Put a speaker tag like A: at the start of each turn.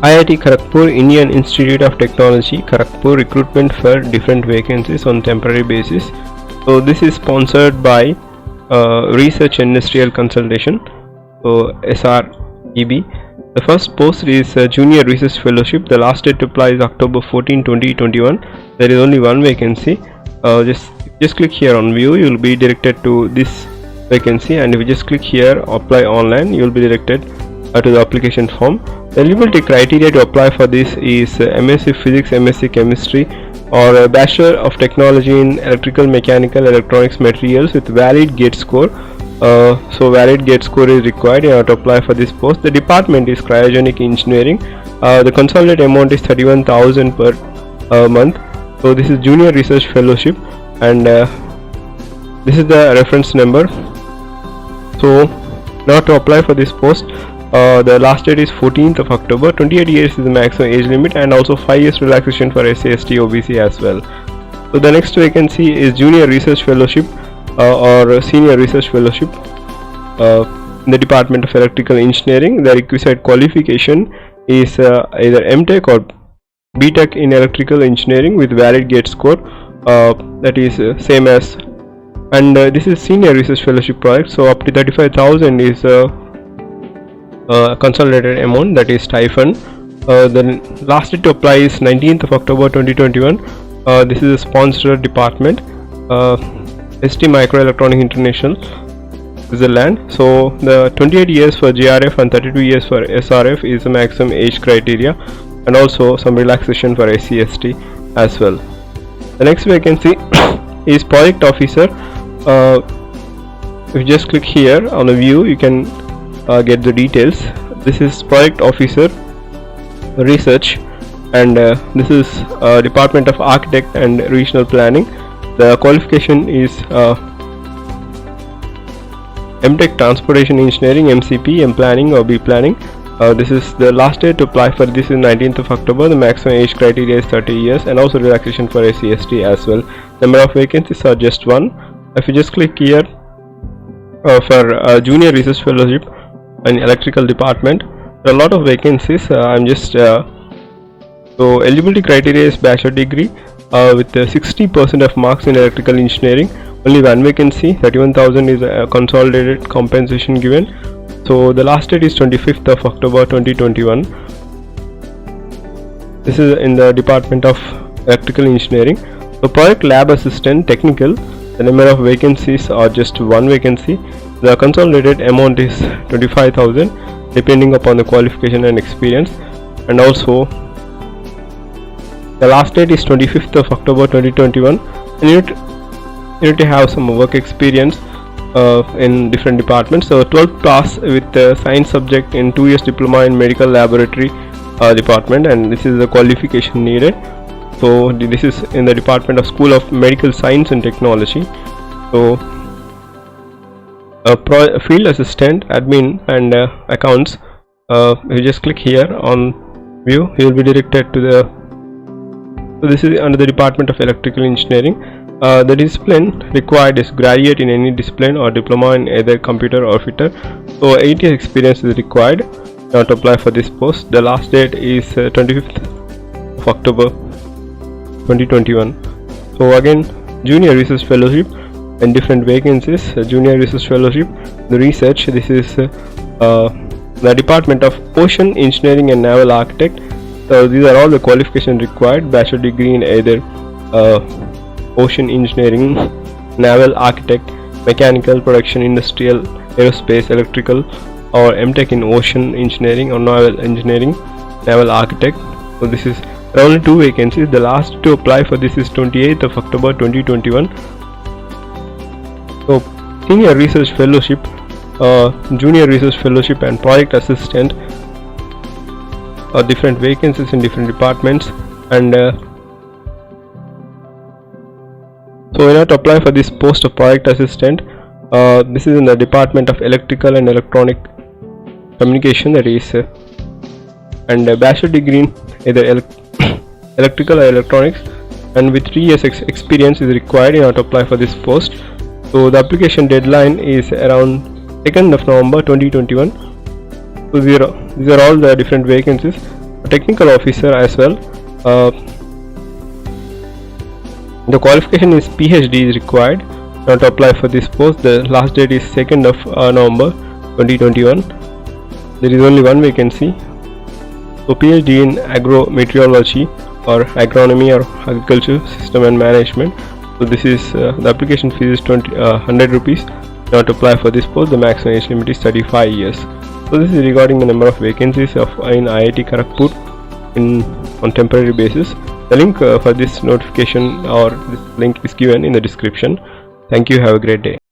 A: IIT Kharagpur, Indian Institute of Technology, Kharagpur, recruitment for different vacancies on temporary basis. So this is sponsored by Research Industrial Consultation, so SREB. The first post is Junior Research Fellowship. The last date to apply is October 14, 2021. There is only one vacancy. Just click here on view, you will be directed to this vacancy, and if you just click here apply online, you will be directed to the application form. The eligibility criteria to apply for this is MSc Physics, MSc Chemistry, or a Bachelor of Technology in Electrical, Mechanical, Electronics Materials with valid GATE score. So valid GATE score is required to apply for this post. The department is Cryogenic Engineering. The consolidated amount is 31,000 per month. So this is Junior Research Fellowship, and this is the reference number. So now to apply for this post, the last date is 14th of October. 28 years is the maximum age limit, and also 5 years relaxation for SC, ST, OBC as well. So the next vacancy is Junior Research Fellowship or Senior Research Fellowship in the Department of Electrical Engineering. The requisite qualification is either MTech or BTech in Electrical Engineering with valid GATE score, that is same as, and this is Senior Research Fellowship project. So up to 35,000 is consolidated amount, that is stipend. The last date to apply is 19th of October 2021. This is a sponsored department, ST Microelectronics International, Switzerland. So the 28 years for JRF and 32 years for SRF is the maximum age criteria, and also some relaxation for SC, ST as well. The next vacancy is Project Officer. If you just click here on the view, you can get the details. This is Project Officer Research, and this is Department of Architect and Regional Planning. The qualification is MTech Transportation Engineering, MCP, M Planning or B Planning. This is the last date to apply for this is 19th of October. The maximum age criteria is 30 years, and also relaxation for SC, ST as well. Number of vacancies are just one. If you just click here for Junior Research Fellowship in Electrical Department, there are a lot of vacancies. I'm just so eligibility criteria is bachelor degree with 60% of marks in Electrical Engineering. Only one vacancy, 31,000 is a consolidated compensation given. So the last date is 25th of October 2021. This is in the Department of Electrical Engineering. So Project Lab Assistant Technical, the number of vacancies are just one vacancy. The consolidated amount is 25,000 depending upon the qualification and experience, and also the last date is 25th of October 2021. And you need to have some work experience in different departments. So 12th class with science subject in 2 years diploma in medical laboratory department, and this is the qualification needed. So this is in the Department of School of Medical Science and Technology. So field assistant, admin and accounts. If you just click here on view, you will be directed to the, so this is under the Department of Electrical Engineering. The discipline required is graduate in any discipline or diploma in either computer or fitter. So 8 years experience is required to apply for this post. The last date is 25th of October 2021. So again, Junior Research Fellowship and different vacancies. Junior Research Fellowship, the research, this is the Department of Ocean Engineering and Naval Architect. So these are all the qualifications required: bachelor degree in either Ocean Engineering, Naval Architect, Mechanical, Production, Industrial, Aerospace, Electrical, or MTech in Ocean Engineering or Naval Engineering, Naval Architect. So this is only 2 vacancies. The last to apply for this is 28th of October 2021. So Senior Research Fellowship, Junior Research Fellowship and Project Assistant are different vacancies in different departments, and so in order to apply for this post of Project Assistant, this is in the Department of Electrical and Electronic Communication, that is and a bachelor degree in either electrical or electronics, and with 3 years experience is required in order to apply for this post. So the application deadline is around 2nd of November 2021. So these are all the different vacancies. technical officer as well. The qualification is PhD is required. Now to apply for this post, the last date is 2nd of November 2021. There is only one vacancy. So PhD in agrometeorology or agronomy or agriculture system and management. So this is the application fee is 100 rupees. Now to apply for this post, the maximum age limit is 35 years. So this is regarding the number of vacancies in IIT Kharagpur on temporary basis. The link for this notification or this link is given in the description. Thank you. Have a great day.